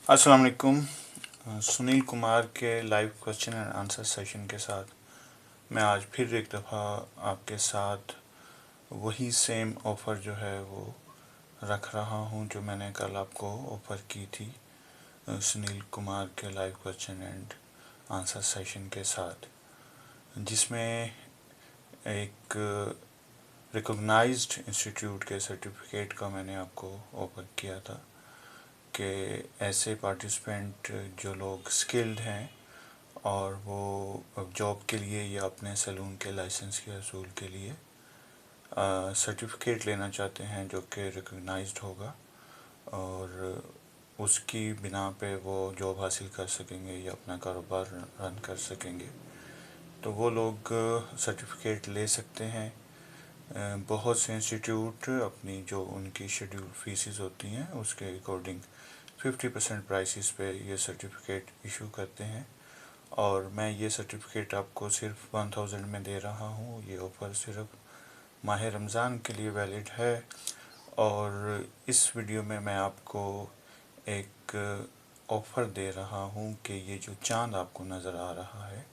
अस्सलाम वालेकुम। सुनील कुमार के live question and answer session के साथ मैं आज फिर एक दफ़ा आपके साथ वही सेम ऑफ़र जो है वो रख रहा हूँ जो मैंने कल आपको ऑफ़र की थी सुनील कुमार के live question and answer session के साथ, जिसमें एक रिकॉग्नाइज्ड इंस्टीट्यूट के सर्टिफिकेट का मैंने आपको ऑफ़र किया था कि ऐसे पार्टिसिपेंट जो लोग स्किल्ड हैं और वो जॉब के लिए या अपने सैलून के लाइसेंस के असूल के लिए सर्टिफिकेट लेना चाहते हैं जो कि रिकॉग्नाइज्ड होगा और उसकी बिना पे वो जॉब हासिल कर सकेंगे या अपना कारोबार रन कर सकेंगे, तो वो लोग सर्टिफिकेट ले सकते हैं। बहुत से इंस्टीट्यूट अपनी जो उनकी शेड्यूल फीसिस होती हैं उसके अकॉर्डिंग 50% प्राइसेस पे ये सर्टिफिकेट इशू करते हैं और मैं ये सर्टिफिकेट आपको सिर्फ 1000 में दे रहा हूँ। ये ऑफ़र सिर्फ माह रमज़ान के लिए वैलिड है और इस वीडियो में मैं आपको एक ऑफ़र दे रहा हूँ कि ये जो चांद आपको नज़र आ रहा है,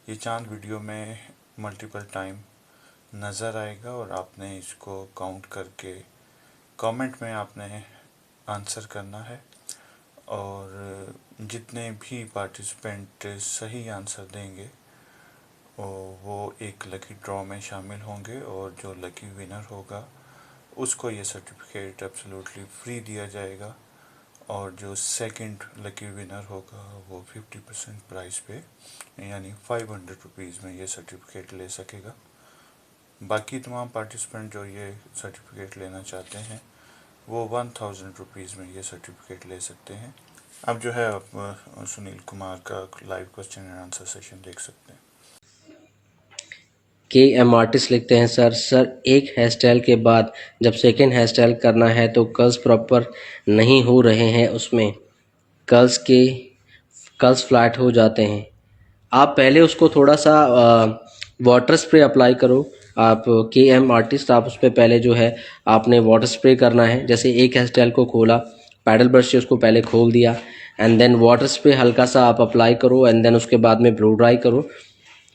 ये चांद वीडियो में मल्टीपल टाइम नज़र आएगा और आपने इसको काउंट करके कमेंट में आपने आंसर करना है और जितने भी पार्टिसिपेंट सही आंसर देंगे वो एक लकी ड्रॉ में शामिल होंगे और जो लकी विनर होगा उसको ये सर्टिफिकेट एब्सोल्युटली फ्री दिया जाएगा और जो सेकंड लकी विनर होगा वो 50% प्राइस पे यानी 500 रुपीज़ में ये सर्टिफिकेट ले सकेगा। बाकी तमाम पार्टिसिपेंट जो ये सर्टिफिकेट लेना चाहते हैं वो 1000 रुपीज़ में ये सर्टिफिकेट ले सकते हैं। अब जो है आप सुनील कुमार का live question and answer session देख सकते हैं। KM आर्टिस्ट लिखते हैं सर एक हेयर स्टाइल के बाद जब सेकेंड हेयर स्टाइल करना है तो कर्ल्स प्रॉपर नहीं हो रहे हैं, उसमें कर्ल्स फ्लैट हो जाते हैं। आप पहले उसको थोड़ा सा वाटर स्प्रे अप्लाई करो। आप KM आर्टिस्ट आप उस पर पहले जो है आपने वाटर स्प्रे करना है। जैसे एक हेयर स्टाइल को खोला, पैडल ब्रश से उसको पहले खोल दिया एंड देन वाटर स्प्रे हल्का सा आप अप्लाई करो एंड देन उसके बाद में ब्लो ड्राई करो।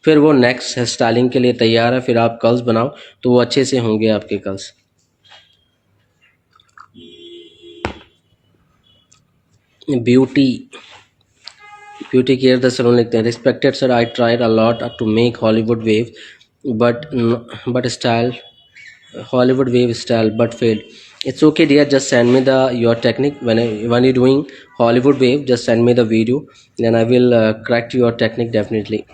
फिर वो नेक्स्ट हेयर स्टाइलिंग के लिए तैयार है। फिर आप कर्ल्स बनाओ तो वो अच्छे से होंगे आपके curls. Beauty care the salon लिखते हैं respected sir, I tried a lot to make Hollywood wave Hollywood wave style but failed. It's okay dear, just send me your technique when you're doing Hollywood wave. Just send me the video, then I will correct your technique definitely.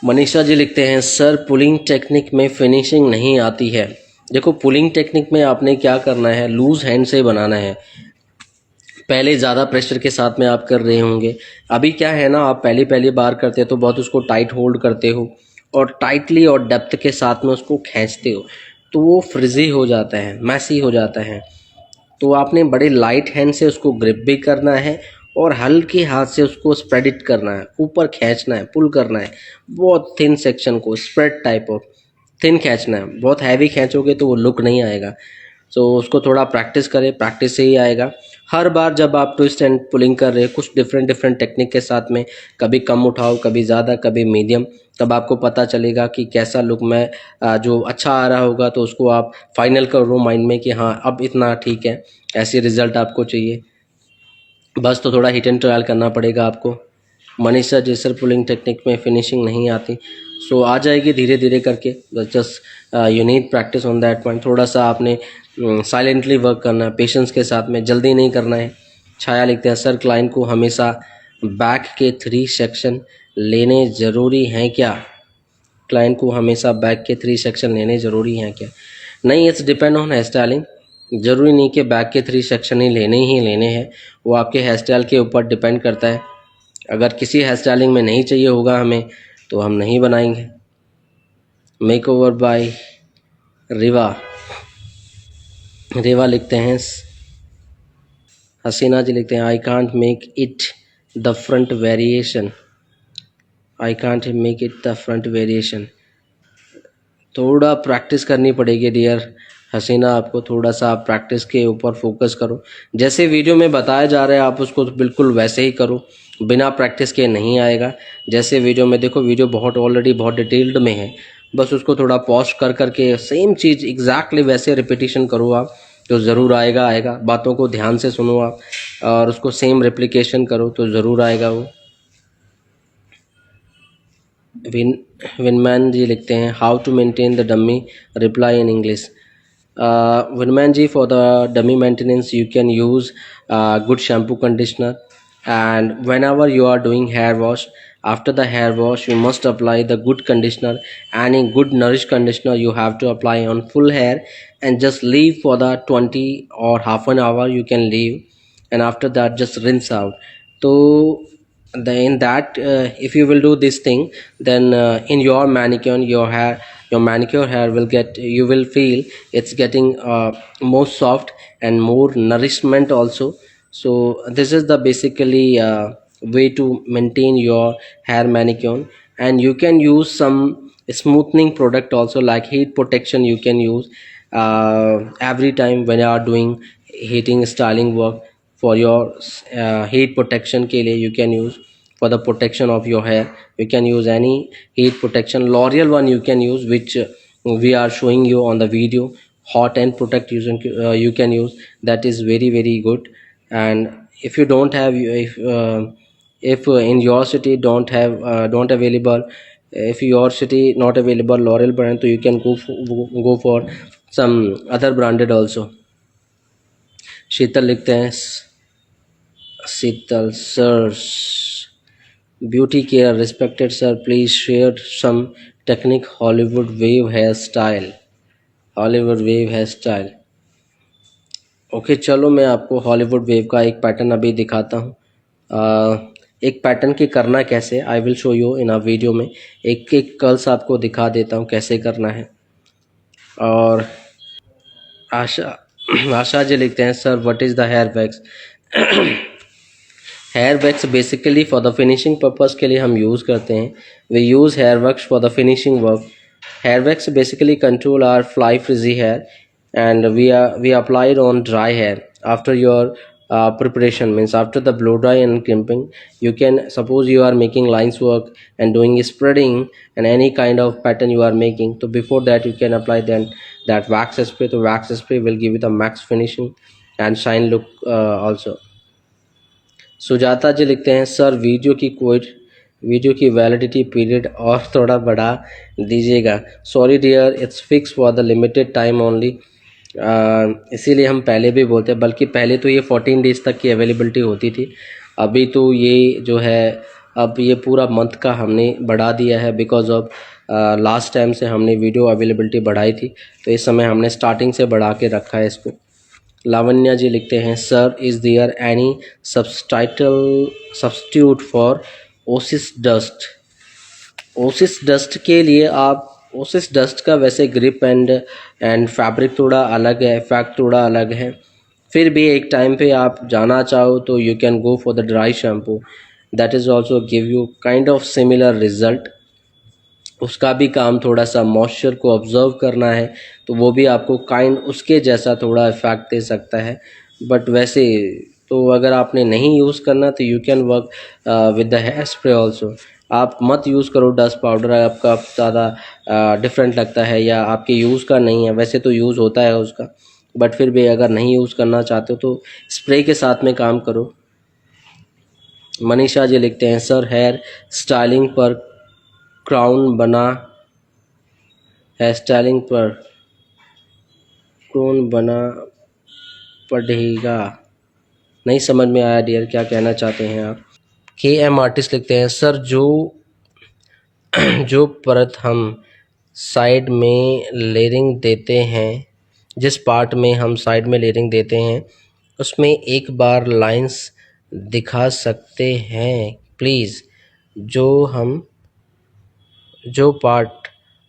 Manisha ji लिखते हैं sir pulling technique में finishing नहीं आती है। देखो pulling technique में आपने क्या करना है, लूज हैंड से बनाना है। पहले ज़्यादा प्रेशर के साथ में आप कर रहे होंगे। अभी क्या है ना, आप पहली बार करते हो तो बहुत उसको टाइट होल्ड करते हो और टाइटली और डेप्थ के साथ में उसको खींचते हो तो वो फ्रिजी हो जाता है, मैसी हो जाता है। तो आपने बड़े लाइट हैंड से उसको ग्रिप भी करना है और हल्के हाथ से उसको स्प्रेड इट करना है, ऊपर खींचना है, पुल करना है। बहुत थिन सेक्शन को स्प्रेड टाइप ऑफ थिन खींचना है। बहुत हैवी खींचोगे तो वो लुक नहीं आएगा। सो उसको थोड़ा प्रैक्टिस करें, प्रैक्टिस से ही आएगा। हर बार जब आप ट्विस्ट एंड पुलिंग कर रहे हैं कुछ डिफरेंट टेक्निक के साथ में, कभी कम उठाओ, कभी ज़्यादा, कभी मीडियम, तब आपको पता चलेगा कि कैसा लुक में जो अच्छा आ रहा होगा तो उसको आप फाइनल करो माइंड में कि हाँ अब इतना ठीक है, ऐसे रिजल्ट आपको चाहिए। बस तो थोड़ा हिट एंड ट्रायल करना पड़ेगा आपको। Manisha ji sir pulling technique में फिनिशिंग नहीं आती, सो आ जाएगी धीरे धीरे करके। Just you need practice on that point. थोड़ा सा आपने साइलेंटली वर्क करना है, पेशेंस के साथ में, जल्दी नहीं करना है। छाया लिखते हैं सर क्लाइंट को हमेशा बैक के 3 सेक्शन लेने ज़रूरी हैं क्या? क्लाइंट को हमेशा बैक के 3 सेक्शन लेने ज़रूरी हैं क्या? नहीं, it's depend on hair styling. ज़रूरी नहीं कि बैक के 3 सेक्शन ही लेने हैं, वो आपके हेयर स्टाइल के ऊपर डिपेंड करता है। अगर किसी हेयर स्टाइलिंग में नहीं चाहिए होगा हमें तो हम नहीं बनाएंगे। मेक ओवर बाय रेवा लिखते हैं, हसीना जी लिखते हैं I can't make it the front variation. थोड़ा प्रैक्टिस करनी पड़ेगी डियर। हसीना, आपको थोड़ा सा आप प्रैक्टिस के ऊपर फोकस करो। जैसे वीडियो में बताया जा रहा है आप उसको बिल्कुल वैसे ही करो, बिना प्रैक्टिस के नहीं आएगा। जैसे वीडियो में देखो, वीडियो बहुत ऑलरेडी बहुत डिटेल्ड में है, बस उसको थोड़ा पॉज कर करके सेम चीज़ एग्जैक्टली वैसे रिपीटिशन करो आप, तो ज़रूर आएगा। बातों को ध्यान से सुनो आप और उसको सेम रेप्लिकेशन करो तो ज़रूर आएगा वो। विनमैन जी लिखते हैं, how to maintain the dummy reply in English. Vinman ji, for the dummy maintenance you can use good shampoo conditioner, and whenever you are doing hair wash, after the hair wash you must apply the good conditioner. Any good nourished conditioner you have to apply on full hair and just leave for the 20 or half an hour you can leave, and after that just rinse out. So in that if you will do this thing, then in your manicure, your manicure hair will get, you will feel it's getting more soft and more nourishment also. So this is the basically way to maintain your hair manicure. And you can use some smoothing product also, like heat protection you can use every time when you are doing heating styling work. For your heat protection के लिए you can use, for the protection of your hair you can use any heat protection. L'Oreal one you can use, which we are showing you on the video. Hot and protect you can use, that is very very good. And if you don't have, if in your city don't have don't available, if your city not available L'Oreal brand, so you can go for some other branded also. Sheetal लिखते हैं, Sheetal sir, beauty care respected sir, please share some technique Hollywood wave hairstyle, Hollywood wave hairstyle. Okay, चलो मैं आपको Hollywood wave का एक pattern अभी दिखाता हूँ। एक पैटर्न की करना कैसे, I will show you in a video में। एक एक कर्ल्स आपको दिखा देता हूँ कैसे करना है। और आशा जी लिखते हैं, sir what is the hair wax. Hair wax basically for the finishing purpose के लिए हम यूज़ करते हैं। We use hair wax for the finishing work. Hair wax basically control our fly frizzy hair and we apply it on dry hair after your preparation, means after the blow dry and crimping. You can, suppose you are making lines work and doing spreading and any kind of pattern you are making, so before that you can apply then that wax spray. The wax spray will give you the max finishing and shine look also. Sujata ji लिखते हैं, sir video की validity period और थोड़ा बढ़ा दीजिएगा। Sorry dear, it's fix for the limited time only. इसीलिए हम पहले भी बोलते हैं, बल्कि पहले तो ये 14 डेज़ तक की अवेलेबिलिटी होती थी। अभी तो ये जो है, अब ये पूरा मंथ का हमने बढ़ा दिया है, बिकॉज ऑफ लास्ट टाइम से हमने वीडियो अवेलेबिलिटी बढ़ाई थी, तो इस समय हमने स्टार्टिंग से बढ़ा के रखा है इसको। लावण्या जी लिखते हैं, sir is there any substitute for osis dust. Osis dust के लिए आप, ओसिस डस्ट का वैसे ग्रिप एंड फैब्रिक थोड़ा अलग है, इफेक्ट थोड़ा अलग है। फिर भी एक टाइम पे आप जाना चाहो तो you can go for the dry shampoo, that is also give you kind of similar result. उसका भी काम थोड़ा सा मॉइस्चर को ऑब्जर्व करना है, तो वो भी आपको काइंड उसके जैसा थोड़ा इफेक्ट दे सकता है। बट वैसे तो अगर आपने नहीं यूज़ करना तो you can work with the hair spray also. आप मत यूज़ करो डस्ट पाउडर, आपका ज़्यादा डिफरेंट लगता है या आपके यूज़ का नहीं है। वैसे तो यूज़ होता है उसका, बट फिर भी अगर नहीं यूज़ करना चाहते हो तो स्प्रे के साथ में काम करो। मनीषा जी लिखते हैं, सर हेयर स्टाइलिंग पर क्राउन बना, हेयर स्टाइलिंग पर क्राउन बना पड़ेगा। नहीं समझ में आया डियर, क्या कहना चाहते हैं आप। KM आर्टिस्ट लिखते हैं, सर जो परत हम साइड में लेयरिंग देते हैं, जिस पार्ट में हम साइड में लेयरिंग देते हैं उसमें एक बार लाइंस दिखा सकते हैं प्लीज़। जो पार्ट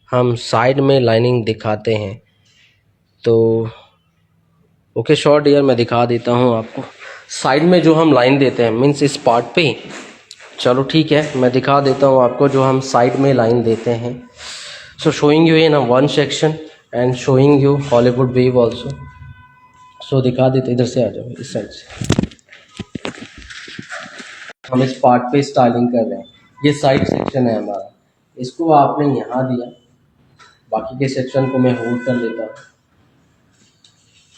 हम साइड में लाइनिंग दिखाते हैं, तो ओके श्योर डियर, मैं दिखा देता हूँ आपको। साइड में जो हम लाइन देते हैं मीन्स इस पार्ट पे, चलो ठीक है मैं दिखा देता हूँ आपको जो हम साइड में लाइन देते हैं। So showing you in one section, and showing you Hollywood wave also. So दिखा देते, इधर से आ जाओ, इस साइड से। हम इस पार्ट पे स्टाइलिंग कर रहे हैं, ये साइड सेक्शन है हमारा, इसको आपने यहाँ दिया, बाकी के सेक्शन को मैं होल्ड कर लेता हूँ।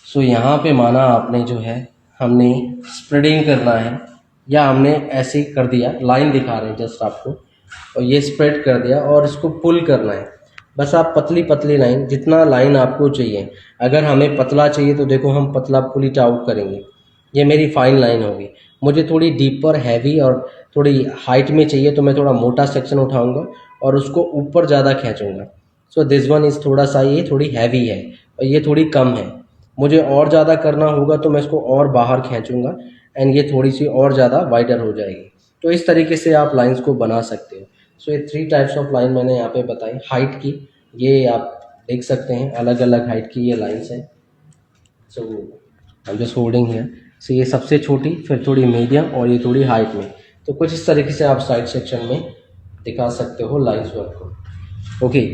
सो यहाँ पे माना आपने जो है हमने स्प्रेडिंग करना है, या हमने ऐसे ही कर दिया, लाइन दिखा रहे हैं जस्ट आपको, और ये स्प्रेड कर दिया और इसको पुल करना है। बस आप पतली पतली लाइन, जितना लाइन आपको चाहिए। अगर हमें पतला चाहिए तो देखो हम पतला पुल इट आउट करेंगे, ये मेरी फाइन लाइन होगी। मुझे थोड़ी डीपर हैवी और थोड़ी हाइट में चाहिए तो मैं थोड़ा मोटा सेक्शन उठाऊंगा और उसको ऊपर ज़्यादा खींचूंगा। सो दिस वन इज़ थोड़ा सा, ये थोड़ी हैवी है और ये थोड़ी कम है। मुझे और ज़्यादा करना होगा तो मैं इसको और बाहर खींचूंगा एंड ये थोड़ी सी और ज़्यादा वाइडर हो जाएगी। तो इस तरीके से आप लाइंस को बना सकते हो। सो ये 3 टाइप्स ऑफ लाइन मैंने यहाँ पे बताई। हाइट की, ये आप देख सकते हैं अलग अलग हाइट की ये लाइंस हैं। So I am just holding here. So ये सबसे छोटी, फिर थोड़ी मीडियम और ये थोड़ी हाइट में। तो कुछ इस तरीके से आप साइड सेक्शन में दिखा सकते हो लाइंस वर्क को। ओके,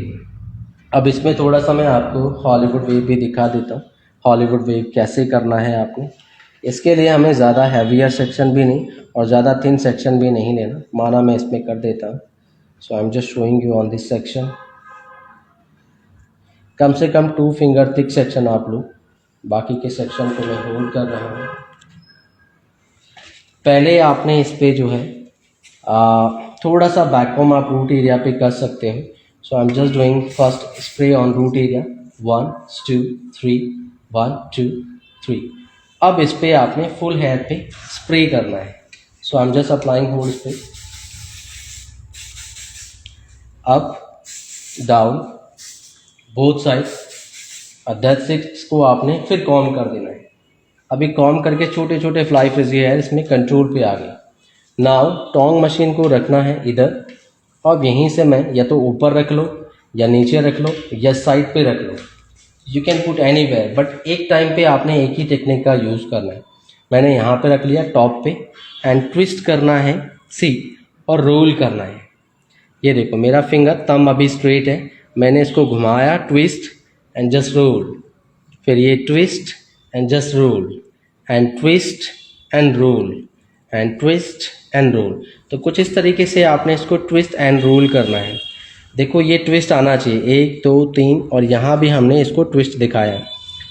अब इसमें थोड़ा सा मैं आपको हॉलीवुड वेव भी दिखा देता हूँ। हॉलीवुड वेव कैसे करना है आपको। इसके लिए हमें ज़्यादा हैवियर सेक्शन भी नहीं और ज़्यादा थिन सेक्शन भी नहीं लेना। माना मैं इसमें कर देता हूँ। So I am just showing you on this section. कम से कम 2 फिंगर थिक सेक्शन आप लो, बाकी के सेक्शन को मैं होल्ड कर रहा हूँ। पहले आपने इस पे जो है थोड़ा सा बैककॉम आप रूट एरिया पे कर सकते हैं। So I am just doing first spray on root area, 1 2 3 1 2 3। अब इस पे आपने फुल हेयर पे स्प्रे करना है। So I am just applying hold spray, up down both side, that's it. इसको आपने फिर कॉम कर देना है। अभी कॉम करके छोटे छोटे फ्लाई फ्रिजी हेयर इसमें कंट्रोल पे आ गए। नाउ टोंग मशीन को रखना है इधर, और यहीं से मैं या तो ऊपर रख लो या नीचे रख लो या साइड पे रख लो, you can put anywhere, but एक टाइम पे आपने एक ही टेक्निक का यूज़ करना है। मैंने यहाँ पे रख लिया टॉप पे, एंड ट्विस्ट करना है सी, और रोल करना है। ये देखो मेरा फिंगर थंब अभी स्ट्रेट है, मैंने इसको घुमाया, ट्विस्ट एंड जस्ट रोल, फिर ये twist and just roll and twist and roll and twist and roll. तो कुछ इस तरीके से आपने इसको ट्विस्ट एंड रोल करना है। देखो ये ट्विस्ट आना चाहिए, 1 2 3, और यहाँ भी हमने इसको ट्विस्ट दिखाया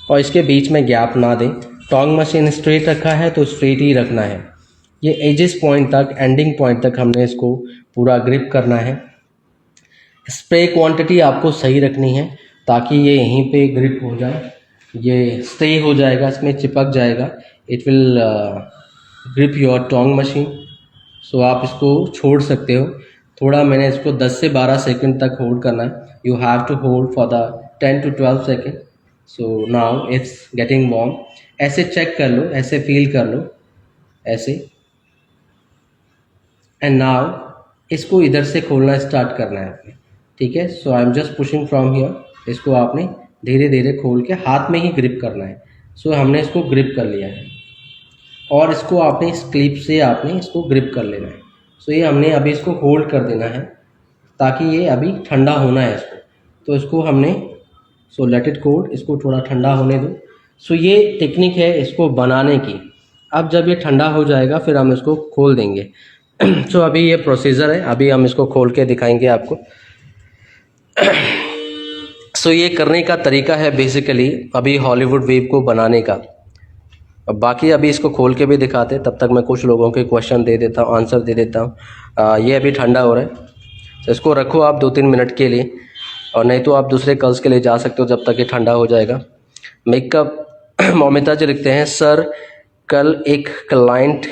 और इसके बीच में गैप ना दें। टोंग मशीन स्ट्रेट रखा है तो स्ट्रेट ही रखना है। ये एजेस पॉइंट तक, एंडिंग पॉइंट तक हमने इसको पूरा ग्रिप करना है। स्प्रे क्वांटिटी आपको सही रखनी है ताकि ये यहीं पे ग्रिप हो जाए, ये स्टे हो जाएगा, इसमें चिपक जाएगा। It will grip your tong machine. So आप इसको छोड़ सकते हो थोड़ा। मैंने इसको 10 से 12 सेकंड तक होल्ड करना है। You have to hold for the 10 to 12 second. So now it's getting warm. ऐसे चेक कर लो, ऐसे फील कर लो, ऐसे। एंड नाउ इसको इधर से खोलना स्टार्ट करना है आपने, ठीक है। So I am just pushing from here. इसको आपने धीरे धीरे खोल के हाथ में ही ग्रिप करना है। सो हमने इसको ग्रिप कर लिया है और इसको आपने इस क्लिप से आपने इसको ग्रिप कर लेना है। सो ये हमने अभी इसको होल्ड कर देना है ताकि ये अभी ठंडा होना है इसको। तो इसको हमने, सो लेट इट कोल्ड, इसको थोड़ा ठंडा होने दो। सो ये टेक्निक है इसको बनाने की। अब जब ये ठंडा हो जाएगा फिर हम इसको खोल देंगे। सो अभी ये प्रोसीजर है, अभी हम इसको खोल के दिखाएंगे आपको। सो ये करने का तरीका है बेसिकली अभी हॉलीवुड वेव को बनाने का। अब बाकी अभी इसको खोल के भी दिखाते, तब तक मैं कुछ लोगों के क्वेश्चन दे देता हूँ, आंसर दे देता हूँ। ये अभी ठंडा हो रहा है, तो इसको रखो आप 2-3 मिनट के लिए, और नहीं तो आप दूसरे कल्स के लिए जा सकते हो जब तक ये ठंडा हो जाएगा। मेकअप मोमिता जी लिखते हैं, सर कल एक क्लाइंट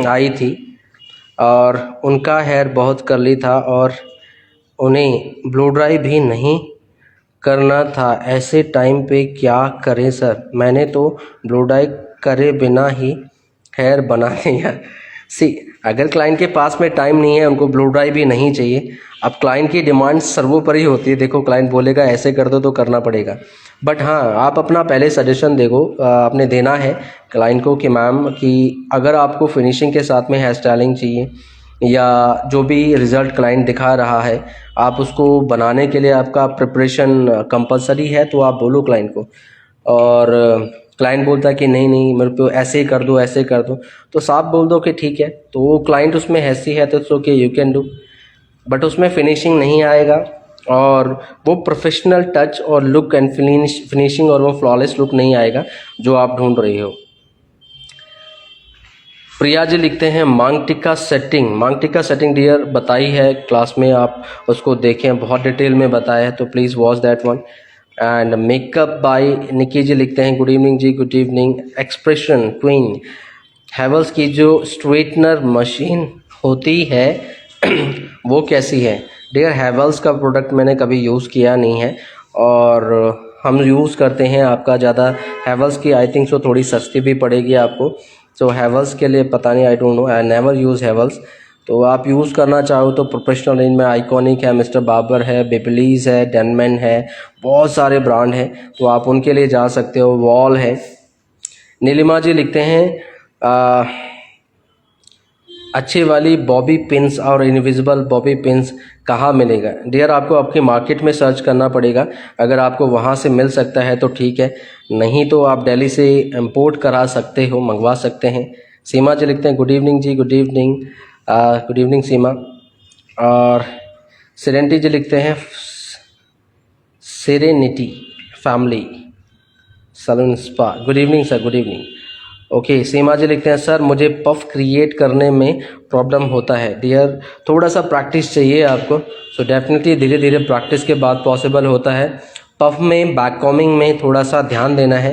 आई थी और उनका हेयर बहुत कर्ली था और उन्हें ब्लो ड्राई भी नहीं करना था, ऐसे टाइम पे क्या करें सर? मैंने तो ब्लो ड्राई करे बिना ही हेयर बना दिया। सी, अगर क्लाइंट के पास में टाइम नहीं है, उनको ब्लो ड्राई भी नहीं चाहिए, अब क्लाइंट की डिमांड सर्वोपरि होती है। देखो क्लाइंट बोलेगा ऐसे कर दो तो करना पड़ेगा, बट हाँ आप अपना पहले सजेशन देखो, आपने देना है क्लाइंट को कि मैम कि अगर आपको फिनिशिंग के साथ में हेयर स्टाइलिंग चाहिए या जो भी रिज़ल्ट क्लाइंट दिखा रहा है, आप उसको बनाने के लिए आपका प्रिपरेशन कंपलसरी है तो आप बोलो क्लाइंट को। और क्लाइंट बोलता है कि नहीं नहीं मेरे को ऐसे कर दो ऐसे कर दो, तो साफ बोल दो कि ठीक है। तो वो क्लाइंट उसमें हैसी है तो okay you can do, but उसमें फिनिशिंग नहीं आएगा और वो प्रोफेशनल टच और लुक एंड फिनिशिंग और वो फ्लॉलेस लुक नहीं आएगा जो आप ढूंढ रहे हो। प्रिया जी लिखते हैं मांग टिक्का सेटिंग डियर बताई है क्लास में, आप उसको देखें, बहुत डिटेल में बताया है, तो please watch that one. And makeup by Nikki ji लिखते हैं good evening ji, good evening. Expression queen, Havells की जो स्ट्रेटनर मशीन होती है वो कैसी है? डियर हैवल्स का प्रोडक्ट मैंने कभी यूज़ किया नहीं है और हम यूज़ करते हैं आपका ज़्यादा हैवल्स की, आई थिंक सो थोड़ी सस्ती भी पड़ेगी आपको। सो हैवल्स के लिए पता नहीं, I don't know, I never use Havells. तो आप यूज़ करना चाहो तो प्रोफेशनल रेंज में आइकॉनिक है, मिस्टर बाबर है, बेबलीज है, डेनमैन है, बहुत सारे ब्रांड हैं, तो आप उनके लिए जा सकते हो। वॉल है। नीलिमा जी लिखते हैं अच्छी वाली बॉबी पिन्स और इनविजिबल बॉबी पिन्स कहाँ मिलेगा? डियर आपको आपकी मार्केट में सर्च करना पड़ेगा, अगर आपको वहाँ से मिल सकता है तो ठीक है, नहीं तो आप दिल्ली से इंपोर्ट करा सकते हो, मंगवा सकते हैं। सीमा जी लिखते हैं good evening ji, good evening, good evening Seema. और सेरेनिटी जी लिखते हैं Serenity family salon spa, good evening sir, good evening. Okay Seema ji लिखते हैं सर मुझे पफ क्रिएट करने में प्रॉब्लम होता है। डियर थोड़ा सा प्रैक्टिस चाहिए आपको, सो डेफिनेटली धीरे धीरे प्रैक्टिस के बाद पॉसिबल होता है। पफ में बैक कॉमिंग में थोड़ा सा ध्यान देना है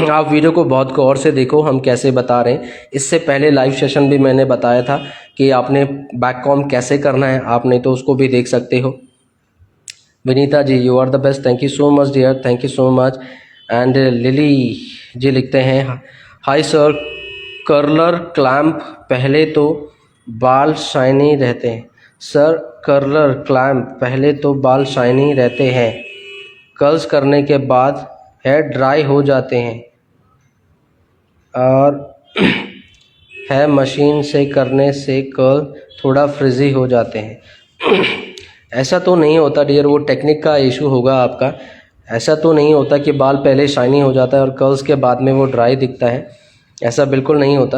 आप वीडियो को बहुत गौर से देखो हम कैसे बता रहे हैं। इससे पहले लाइव सेशन भी मैंने बताया था कि आपने बैक कॉम कैसे करना है, आप नहीं तो उसको भी देख सकते हो। Vinita ji you are the best, thank you so much dear, thank you so much. And Lily ji लिखते हैं हाय सर, कर्लर क्लैम्प पहले तो बाल शाइनी रहते हैं। सर कर्लर क्लैम्प पहले तो बाल शाइनी रहते हैं, कर्ल्स करने के बाद हेयर ड्राई हो जाते हैं और है मशीन से करने से कर्ल थोड़ा फ्रिजी हो जाते हैं ऐसा तो नहीं होता डियर, वो टेक्निक का इशू होगा आपका। ऐसा तो नहीं होता कि बाल पहले शाइनी हो जाता है और कर्ल्स के बाद में वो ड्राई दिखता है, ऐसा बिल्कुल नहीं होता।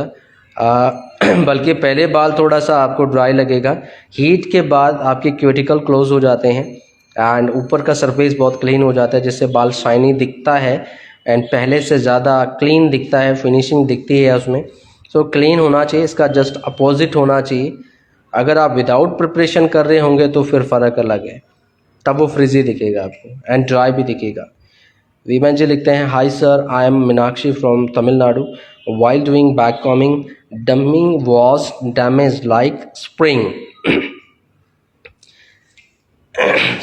बल्कि पहले बाल थोड़ा सा आपको ड्राई लगेगा, हीट के बाद आपके क्यूटिकल क्लोज हो जाते हैं एंड ऊपर का सरफेस बहुत क्लीन हो जाता है जिससे बाल शाइनी दिखता है एंड पहले से ज़्यादा क्लीन दिखता है, फिनिशिंग दिखती है उसमें। सो क्लीन होना चाहिए, इसका जस्ट अपोजिट होना चाहिए। अगर आप विदाउट प्रिपरेशन कर रहे होंगे तो फिर फ़र्क अलग है, तब वो फ्रिजी दिखेगा आपको एंड ड्राई भी दिखेगा। वीमन जी लिखते हैं hi sir, I am Meenakshi from Tamil Nadu, while doing back combing dumbing was damage like spring.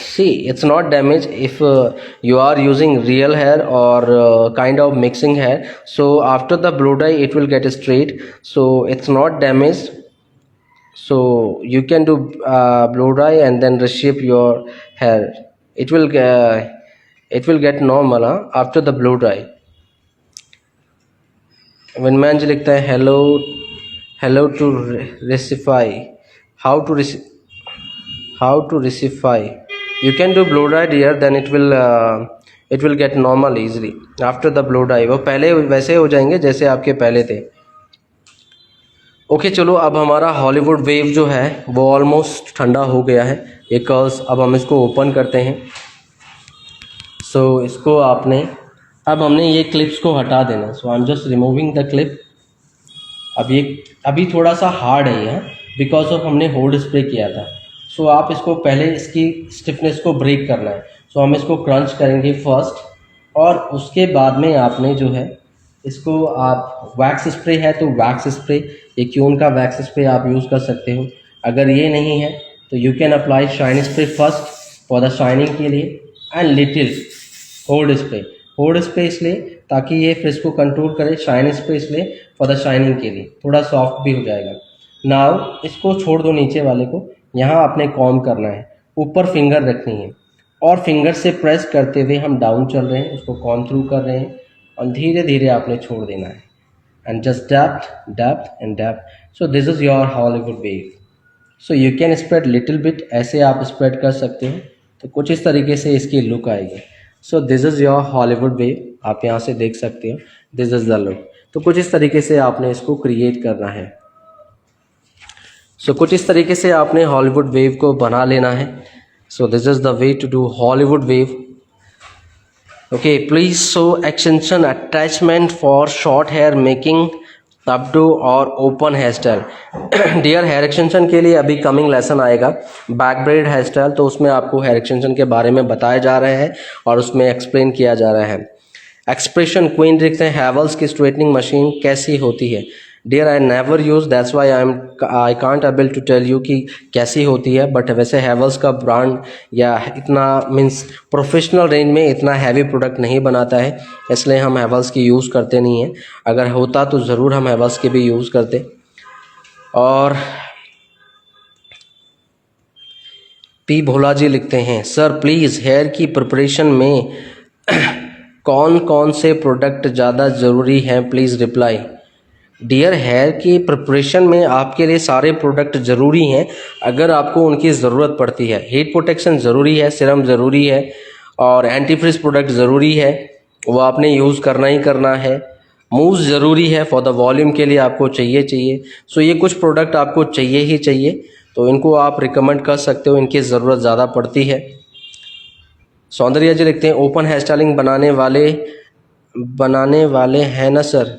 See, it's not damage if you are using real hair or kind of mixing hair. So after the blow dry, it will get straight. So it's not damaged. So you can do blow dry and then reshape your hair. It will get normal after the blow dry. When man लिखता है hello to recify, how to recify. You can do blow dry dear, then it will get normal easily after the blow dry. वो पहले वैसे हो जाएंगे जैसे आपके पहले थे। ओके चलो, अब हमारा हॉलीवुड वेव जो है वो ऑलमोस्ट ठंडा हो गया है। ये कर्ल्स अब हम इसको ओपन करते हैं। सो इसको अब हमने ये क्लिप्स को हटा देना। So I am just removing the clip. अब ये अभी थोड़ा सा हार्ड है यहाँ बिकॉज ऑफ हमने होल्ड स्प्रे किया था। सो आप इसको पहले इसकी स्टिफनेस को ब्रेक करना है। सो हम इसको क्रंच करेंगे फर्स्ट और उसके बाद में आपने जो है इसको आप वैक्स स्प्रे है तो वैक्स स्प्रे, ये क्यून का वैक्स स्प्रे आप यूज़ कर सकते हो। अगर ये नहीं है तो you can apply shine spray first for the shining के लिए एंड लिटिल होल्ड स्प्रे इसलिए ताकि ये फ्रिज को कंट्रोल करे, शाइन स्प्रे इसलिए फॉर द शाइनिंग के लिए, थोड़ा सॉफ्ट भी हो जाएगा। नाउ इसको छोड़ दो नीचे वाले को, यहाँ आपने कॉम करना है, ऊपर फिंगर रखनी है और फिंगर से प्रेस करते हुए हम डाउन चल रहे हैं, उसको कॉम थ्रू कर रहे हैं और धीरे धीरे आपने छोड़ देना है and just dab and dab. So this is your Hollywood wave. So you can spread little bit, ऐसे आप स्प्रेड कर सकते हो। तो कुछ इस तरीके से इसकी लुक आएगी। सो this is your Hollywood wave, आप यहाँ से देख सकते हो, दिस इज़ द लुक। तो कुछ इस तरीके से आपने इसको क्रिएट करना है। सो कुछ इस तरीके से आपने हॉलीवुड वेव को बना लेना है। So this is the way to do Hollywood wave. Okay, please show extension attachment for short hair making updo और open hair style. Dear, hair extension के लिए अभी कमिंग लेसन आएगा बैक ब्रेड हेयर स्टाइल, तो उसमें आपको hair extension के बारे में बताया जा रहा है और उसमें एक्सप्लेन किया जा रहा है। एक्सप्रेशन क्वीन लिखते हैं हैवल्स की स्ट्रेटनिंग मशीन कैसी होती है। Dear, I never use, that's why I can't able to tell you कि कैसी होती है। बट वैसे हैवल्स का ब्रांड या इतना मीन्स प्रोफेशनल रेंज में इतना हैवी प्रोडक्ट नहीं बनाता है, इसलिए हम हैवल्स की यूज़ करते नहीं हैं। अगर होता तो ज़रूर हम हैवल्स की भी यूज़ करते। और पी भोला जी लिखते हैं सर प्लीज़ हेयर की प्रिपरेशन में कौन कौन से प्रोडक्ट ज़्यादा ज़रूरी हैं, प्लीज़ रिप्लाई। डियर, हेयर की प्रिपरेशन में आपके लिए सारे प्रोडक्ट ज़रूरी हैं अगर आपको उनकी ज़रूरत पड़ती है। हीट प्रोटेक्शन ज़रूरी है, सीरम ज़रूरी है और एंटीफ्रीज प्रोडक्ट ज़रूरी है, वो आपने यूज़ करना ही करना है। मूव ज़रूरी है, फॉर द वॉल्यूम के लिए आपको चाहिए। सो ये कुछ प्रोडक्ट आपको चाहिए ही चाहिए, तो इनको आप रिकमेंड कर सकते हो, इनकी ज़रूरत ज़्यादा पड़ती है। सौंदर्य जी लिखते हैं ओपन हेयर स्टाइलिंग बनाने वाले हैं ना सर,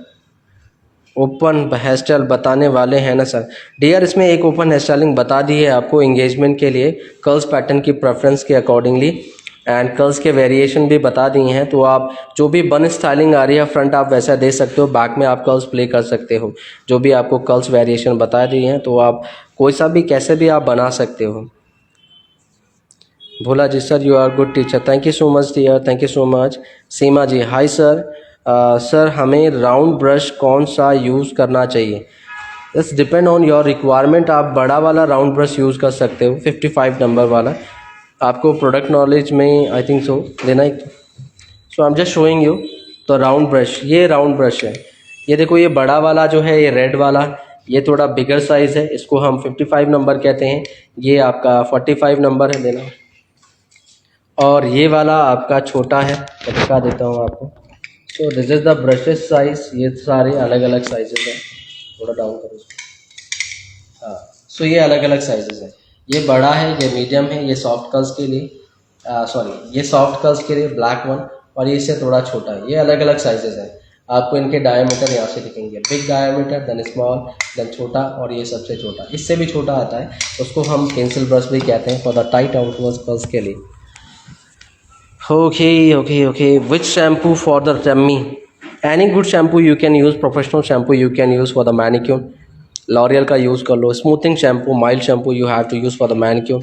ओपन हेयर स्टाइल बताने वाले हैं ना सर। डियर, इसमें एक ओपन हेयर स्टाइलिंग बता दी है आपको एंगेजमेंट के लिए कर्ल्स पैटर्न की प्रेफरेंस के अकॉर्डिंगली, एंड कर्ल्स के वेरिएशन भी बता दिए हैं। तो आप जो भी बन स्टाइलिंग आ रही है फ्रंट आप वैसा दे सकते हो, बैक में आप कर्ल्स प्ले कर सकते हो। जो भी आपको कर्ल्स वेरिएशन बता दिए हैं तो आप कोई सा भी कैसे भी आप बना सकते हो। Bhola ji sir you are good teacher, thank you so much dear, thank you so much. Seema ji hi sir, sir हमें राउंड ब्रश कौन सा यूज़ करना चाहिए। It's depend on your requirement. आप बड़ा वाला राउंड ब्रश यूज़ कर सकते हो 55 नंबर वाला, आपको प्रोडक्ट नॉलेज में आई थिंक सो देना ही। So I am just showing you. तो राउंड ब्रश, ये राउंड ब्रश है, ये देखो, ये बड़ा वाला जो है ये रेड वाला, ये थोड़ा बिगर साइज़ है, इसको हम 55 नंबर कहते हैं। ये आपका 45 नंबर है देना, और ये वाला आपका छोटा है, मैं दिखा देता हूँ आपको। सो this is the brushes size, ये सारे अलग अलग साइजेस हैं। थोड़ा डाउन करो इसको, हाँ। सो ये अलग अलग साइजेस हैं, ये बड़ा है, ये मीडियम है, ये सॉफ्ट कर्ल्स के लिए ये सॉफ्ट कर्ल्स के लिए ब्लैक वन, और ये इससे थोड़ा छोटा है। ये अलग अलग साइजेस हैं। आपको इनके डायमीटर यहाँ से दिखेंगे, big diameter, then small, then छोटा, और ये सबसे छोटा, इससे भी छोटा आता है, उसको हम पेंसिल ब्रश भी कहते हैं for the tight outwards curls के लिए। Okay. Which shampoo for the tummy? Any good shampoo you can use, professional shampoo you can use for the manicure. L'Oreal का यूज़ कर लो, smoothing shampoo, mild shampoo you have to use for the manicure.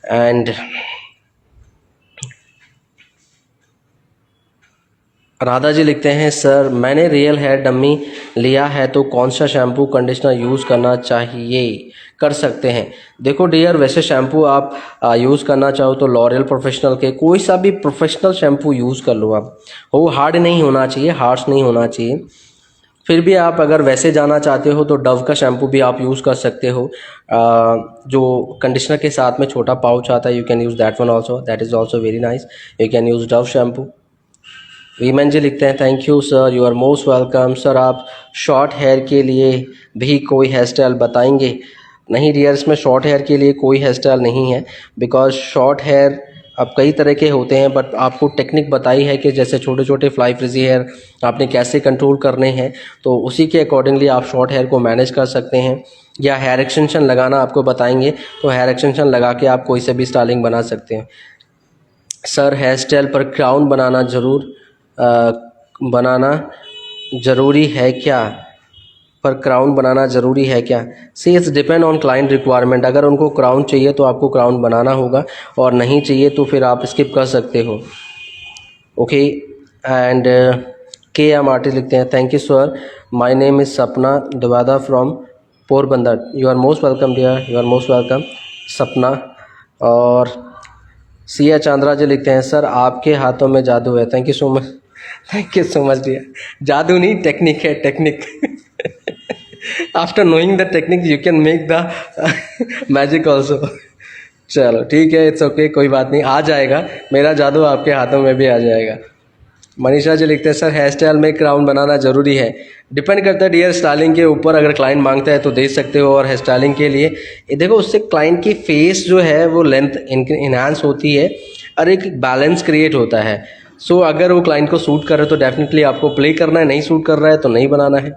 And Radha ji लिखते हैं sir मैंने real hair dummy लिया है तो कौन सा शैम्पू कंडीशनर यूज़ करना चाहिए, कर सकते हैं। देखो डियर, वैसे शैम्पू आप यूज़ करना चाहो तो लॉरियल प्रोफेशनल के कोई सा भी प्रोफेशनल शैम्पू यूज़ कर लो आप, वो हार्ड नहीं होना चाहिए, हार्श नहीं होना चाहिए। फिर भी आप अगर वैसे जाना चाहते हो तो डव का शैम्पू भी आप यूज़ कर सकते हो, जो कंडीशनर के साथ में छोटा पाउच आता है, you can use that one also, that is also very nice, you can use Dove shampoo. वीमन जी लिखते हैं thank you sir, you are most welcome. Sir आप शॉर्ट हेयर के लिए भी कोई हेयर स्टाइल बताएंगे। नहीं डियर, इसमें शॉर्ट हेयर के लिए कोई हेयर स्टाइल नहीं है, बिकॉज शॉर्ट हेयर अब कई तरह के होते हैं, बट आपको टेक्निक बताई है कि जैसे छोटे छोटे फ्लाई फ्रिजी हेयर आपने कैसे कंट्रोल करने हैं, तो उसी के अकॉर्डिंगली आप शॉर्ट हेयर को मैनेज कर सकते हैं। या हेयर एक्सटेंशन लगाना आपको बताएंगे, तो हेयर एक्सटेंशन लगा के आप कोई से भी स्टाइलिंग बना सकते हैं। सर हेयर स्टाइल पर क्राउन बनाना ज़रूरी है क्या, पर क्राउन बनाना ज़रूरी है क्या। See it's depend on client requirement. अगर उनको क्राउन चाहिए तो आपको क्राउन बनाना होगा, और नहीं चाहिए तो फिर आप स्किप कर सकते हो। Okay, and K M artist लिखते हैं thank you sir, my name is Sapna Dwada from Porbandar. You are most welcome dear, you are most welcome Sapna. और सिया चांद्रा जी लिखते हैं सर आपके हाथों में जादू है। Thank you so much, thank you so much dear. जादू नहीं, टेक्निक है, technique. After knowing the technique you can make the magic also. चलो ठीक है, इट्स ओके, कोई बात नहीं, आ जाएगा, मेरा जादू आपके हाथों में भी आ जाएगा। मनीषा जी लिखते हैं सर हेयर स्टाइल में क्राउन बनाना ज़रूरी है। डिपेंड करता है डियर स्टाइलिंग के ऊपर, अगर क्लाइंट मांगता है तो दे सकते हो। और हेयर स्टाइलिंग के लिए ये देखो, उससे क्लाइंट की फेस जो है वो लेंथ इन्हांस होती है और एक बैलेंस क्रिएट होता है। सो अगर वो क्लाइंट को सूट कर रहा है तो डेफिनेटली आपको प्ले करना है, नहीं सूट कर रहा है तो नहीं बनाना है।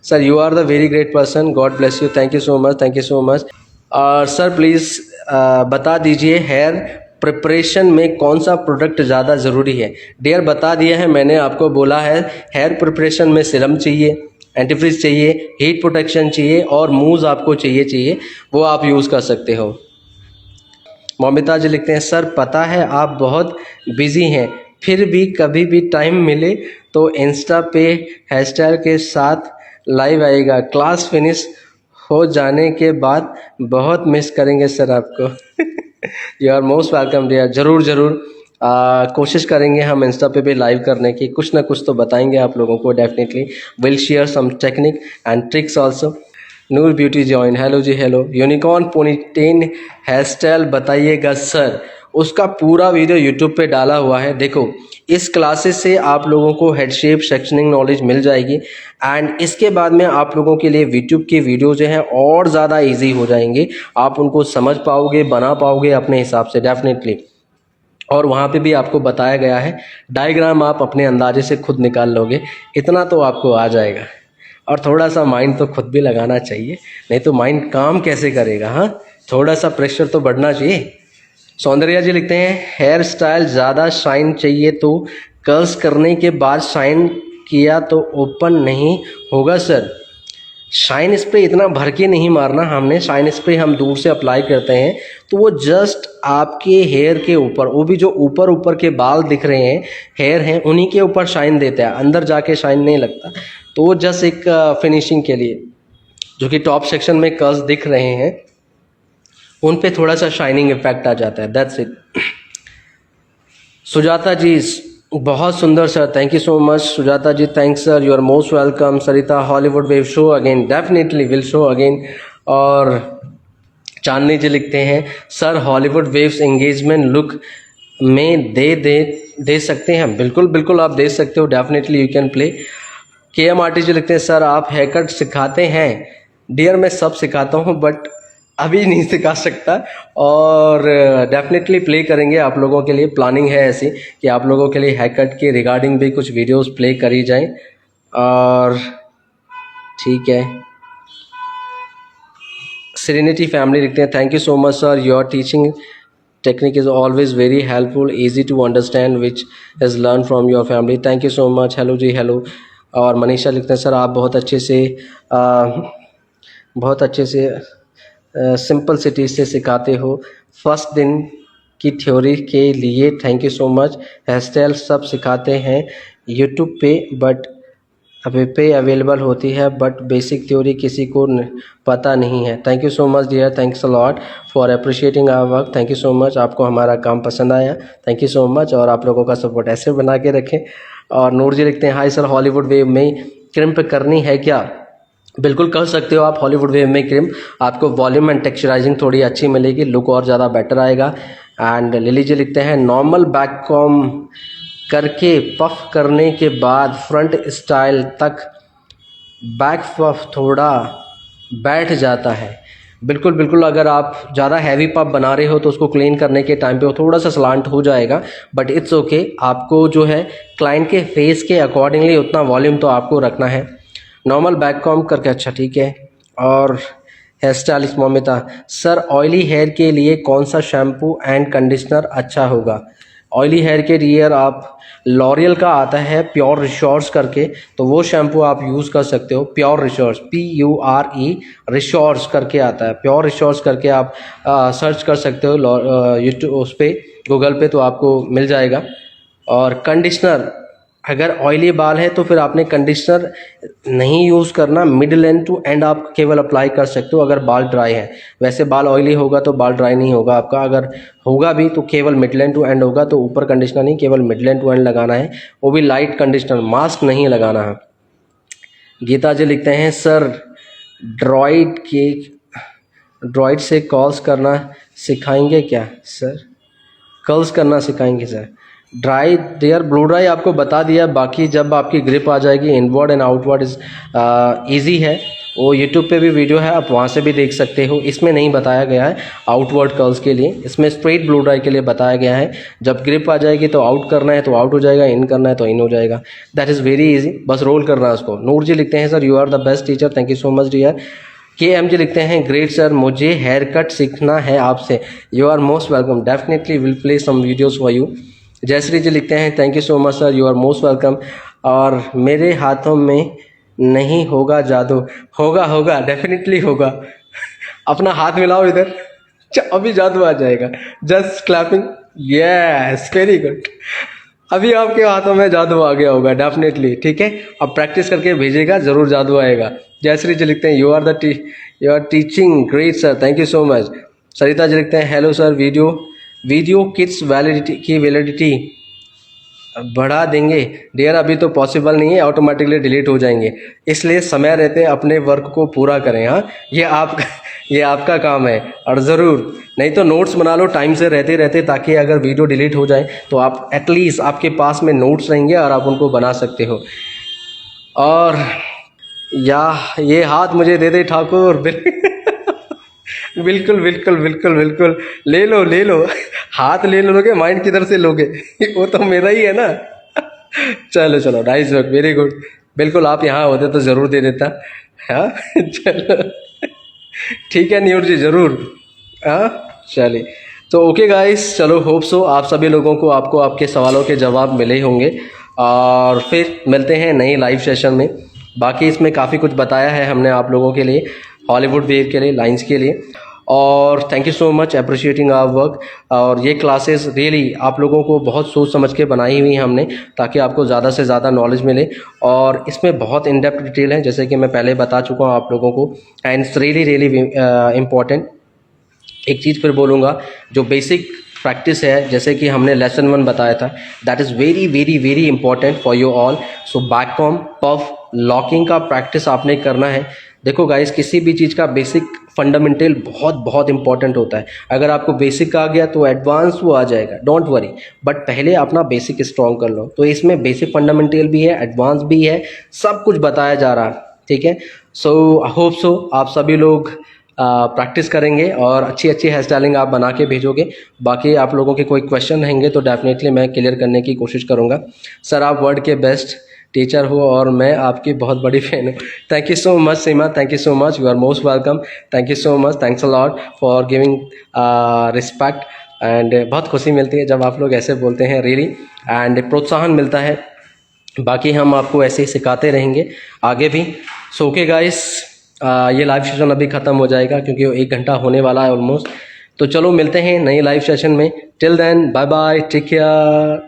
Sir you are the very great person, God bless you, thank you so much, thank you so much. और सर प्लीज़ बता दीजिए हेयर प्रिपरेशन में कौन सा प्रोडक्ट ज़्यादा ज़रूरी है। डियर बता दिया है मैंने, आपको बोला है हेयर प्रिपरेशन में सीरम चाहिए, एंटीफ्रीज चाहिए, हीट प्रोटेक्शन चाहिए और मूव आपको चाहिए, वो आप यूज़ कर सकते हो। मोमिता जी लिखते हैं सर पता है आप बहुत बिजी हैं, फिर भी कभी भी टाइम मिले तो इंस्टा पे हेयर स्टाइल के साथ लाइव आएगा, क्लास फिनिश हो जाने के बाद बहुत मिस करेंगे सर आपको। You are most welcome dear, ज़रूर ज़रूर कोशिश करेंगे हम इंस्टा पे भी लाइव करने की, कुछ ना कुछ तो बताएंगे आप लोगों को, definitely will share some technique and tricks also. Noor beauty join, hello ji hello. Unicorn ponytail hairstyle बताइएगा सर, उसका पूरा वीडियो यूट्यूब पे डाला हुआ है। देखो इस क्लासेस से आप लोगों को हेड शेप सेक्शनिंग नॉलेज मिल जाएगी एंड इसके बाद में आप लोगों के लिए यूट्यूब की वीडियो जो है और ज़्यादा इजी हो जाएंगे, आप उनको समझ पाओगे, बना पाओगे अपने हिसाब से डेफिनेटली। और वहाँ पे भी आपको बताया गया है, डायग्राम आप अपने अंदाजे से खुद निकाल लोगे, इतना तो आपको आ जाएगा। और थोड़ा सा माइंड तो खुद भी लगाना चाहिए, नहीं तो माइंड काम कैसे करेगा। हाँ, थोड़ा सा प्रेशर तो बढ़ना चाहिए। सौंदर्या जी लिखते हैं हेयर स्टाइल ज़्यादा शाइन चाहिए तो कर्ल्स करने के बाद शाइन किया तो ओपन नहीं होगा सर। शाइन स्प्रे इतना भर के नहीं मारना हमने, शाइन स्प्रे हम दूर से अप्लाई करते हैं तो वो जस्ट आपके हेयर के ऊपर, वो भी जो ऊपर ऊपर के बाल दिख रहे हैं, हेयर हैं, उन्हीं के ऊपर शाइन देता है, अंदर जाके शाइन नहीं लगता। तो वो जस्ट एक फिनिशिंग के लिए, जो कि टॉप सेक्शन में कर्ल्स दिख रहे हैं उन पे थोड़ा सा शाइनिंग इफेक्ट आ जाता है, दैट्स इट। सुजाता जी बहुत सुंदर sir, thank you so much Sujata ji, thanks sir, you are most welcome. Sarita Hollywood wave show again, definitely will show again. और चांदनी जी लिखते हैं sir Hollywood waves engagement look में दे सकते हैं। बिल्कुल बिल्कुल आप दे सकते हो, definitely you can play. KM ji लिखते हैं सर आप हेयर कट सिखाते हैं। डियर मैं सब सिखाता हूँ बट अभी नहीं सिखा सकता, और डेफिनेटली प्ले करेंगे आप लोगों के लिए। प्लानिंग है ऐसी कि आप लोगों के लिए हेयर कट के रिगार्डिंग भी कुछ वीडियोस प्ले करी जाएं। और ठीक है, सेरेनिटी फैमिली लिखते हैं thank you so much sir, your teaching technique is always very helpful, easy to understand which has learn from your family, thank you so much. Hello ji hello. और मनीषा लिखते हैं सर आप बहुत अच्छे से simple city से सिखाते हो, फर्स्ट दिन की थ्योरी के लिए thank you so much. Hair style सब सिखाते हैं यूट्यूब पे बट अभी पे अवेलेबल होती है, बट बेसिक थ्योरी किसी को पता नहीं है। Thank you so much dear, thanks a lot for appreciating our work, thank you so much. आपको हमारा काम पसंद आया, थैंक यू सो मच, और आप लोगों का सपोर्ट ऐसे बना के रखें। और नूर जी लिखते हैं हाय सर हॉलीवुड वेव में क्रिम्प करनी है क्या। बिल्कुल कर सकते हो आप हॉलीवुड वेव में क्रिम, आपको वॉल्यूम एंड टेक्सचराइजिंग थोड़ी अच्छी मिलेगी, लुक और ज़्यादा बेटर आएगा। एंड लिली जी लिखते हैं नॉर्मल बैक कॉम करके पफ करने के बाद फ्रंट स्टाइल तक बैक पफ थोड़ा बैठ जाता है। बिल्कुल बिल्कुल, अगर आप ज़्यादा हैवी पफ बना रहे हो तो उसको क्लीन करने के टाइम पे वो थोड़ा सा स्लांट हो जाएगा, बट इट्स ओके। आपको जो है क्लाइंट के फेस के अकॉर्डिंगली उतना वॉल्यूम तो आपको रखना है। नॉर्मल बैक कॉम करके, अच्छा ठीक है। और hair stylist Moumita sir oily hair के लिए कौन सा शैम्पू एंड कंडीशनर अच्छा होगा। ऑयली हेयर के लिए आप लॉरियल का आता है प्योर रिसोर्स करके, तो वो शैम्पू आप यूज़ कर सकते हो। प्योर रिसोर्स PURE रिसोर्स करके आता है, प्योर रिसोर्स करके आप सर्च कर सकते हो यूट्यूब उस पर गूगल पे, तो आपको मिल जाएगा। और कंडीशनर, अगर ऑयली बाल है तो फिर आपने कंडीशनर नहीं यूज़ करना, मिडिल एंड टू एंड आप केवल अप्लाई कर सकते हो अगर बाल ड्राई है। वैसे बाल ऑयली होगा तो बाल ड्राई नहीं होगा आपका, अगर होगा भी तो केवल मिडिल एंड टू एंड होगा, तो ऊपर कंडीशनर नहीं, केवल मिडिल एंड टू एंड लगाना है, वो भी लाइट कंडीशनर, मास्क नहीं लगाना है। गीता जी लिखते हैं सर ड्रॉइड से कॉल्स करना सिखाएंगे क्या सर? कर्ल्स करना सिखाएंगे सर। ब्लू ड्राई आपको बता दिया, बाकी जब आपकी ग्रिप आ जाएगी inward and outward is easy है, वो यूट्यूब पे भी वीडियो है, आप वहाँ से भी देख सकते हो। इसमें नहीं बताया गया है आउटवर्ड कर्ल्स के लिए, इसमें स्ट्रेट ब्लू ड्राई के लिए बताया गया है। जब ग्रिप आ जाएगी तो आउट करना है तो आउट हो जाएगा, इन करना है तो इन हो जाएगा। दैट इज़ वेरी इजी, बस रोल करना है उसको। नूर जी लिखते हैं sir you are the best teacher, thank you so much dear. KM ji लिखते हैं ग्रेट सर, मुझे हेयर कट सीखना है आपसे, you are most welcome, definitely will play some videos for you. Jayashree ji लिखते हैं thank you so much sir, you are most welcome. और मेरे हाथों में नहीं होगा जादू, होगा डेफिनेटली होगा। अपना हाथ मिलाओ इधर, अभी जादू आ जाएगा। Just clapping, yes very good, अभी आपके हाथों में जादू आ गया होगा डेफिनेटली। ठीक है, अब प्रैक्टिस करके भेजिएगा, जरूर जादू आएगा। जयश्री जी लिखते हैं you are teaching great sir, thank you so much. Sarita ji लिखते हैं hello sir, video kids validity बढ़ा देंगे डियर, अभी तो पॉसिबल नहीं है, ऑटोमेटिकली डिलीट हो जाएंगे, इसलिए समय रहते अपने वर्क को पूरा करें। हाँ, ये आपका काम है, और ज़रूर नहीं तो नोट्स बना लो टाइम से रहते, ताकि अगर वीडियो डिलीट हो जाए तो आप एटलीस्ट आपके पास में नोट्स रहेंगे और आप उनको बना सकते हो। और ये हाथ मुझे दे दे ठाकुर, बिल्कुल ले लो, हाथ ले लोगे, माइंड किधर से लोगे? वो तो मेरा ही है ना। चलो नाइस वर्क, वेरी गुड, बिल्कुल आप यहाँ होते तो ज़रूर दे देता। हाँ चलो ठीक है न्यूर जी, ज़रूर। हाँ चलिए, तो ओके गाइस, चलो होप सो आप सभी लोगों को आपको आपके सवालों के जवाब मिले होंगे, और फिर मिलते हैं नई लाइव सेशन में। बाकी इसमें काफ़ी कुछ बताया है हमने आप लोगों के लिए, हॉलीवुड वेव के लिए, लाइंस के लिए, और thank you so much appreciating our work. और ये क्लासेस रियली आप लोगों को बहुत सोच समझ के बनाई हुई हैं हमने, ताकि आपको ज़्यादा से ज़्यादा नॉलेज मिले। और इसमें बहुत इन डेप्थ डिटेल है, जैसे कि मैं पहले बता चुका हूँ आप लोगों को, एंड इट्स रियली इम्पॉर्टेंट। एक चीज़ फिर बोलूँगा, जो बेसिक प्रैक्टिस है, जैसे कि हमने लेसन 1 बताया था, that is very important for you all. So back com, puff, locking का प्रैक्टिस आपने करना है। देखो गाइस, किसी भी चीज़ का बेसिक फंडामेंटल बहुत इंपॉर्टेंट होता है। अगर आपको बेसिक आ गया तो एडवांस वो आ जाएगा, डोंट वरी, बट पहले अपना बेसिक स्ट्रॉन्ग कर लो। तो इसमें बेसिक फंडामेंटल भी है, एडवांस भी है, सब कुछ बताया जा रहा है। ठीक है, सो आई होप सो आप सभी लोग प्रैक्टिस करेंगे और अच्छी हेयर स्टाइलिंग आप बना के भेजोगे। बाकी आप लोगों के कोई क्वेश्चन रहेंगे तो डेफिनेटली मैं क्लियर करने की कोशिश करूँगा। सर आप वर्ल्ड के बेस्ट टीचर हो और मैं आपकी बहुत बड़ी फैन हूँ। Thank you so much Seema, thank you so much, you are most welcome, thank you so much, thanks a lot for giving respect. And बहुत खुशी मिलती है जब आप लोग ऐसे बोलते हैं रियली, एंड प्रोत्साहन मिलता है। बाकी हम आपको ऐसे ही सिखाते रहेंगे आगे भी। सो ओके गाइस, ये लाइव सेशन अभी ख़त्म हो जाएगा क्योंकि 1 घंटा होने वाला है ऑलमोस्ट। तो चलो मिलते हैं नए लाइव सेशन में, till then bye bye, take care.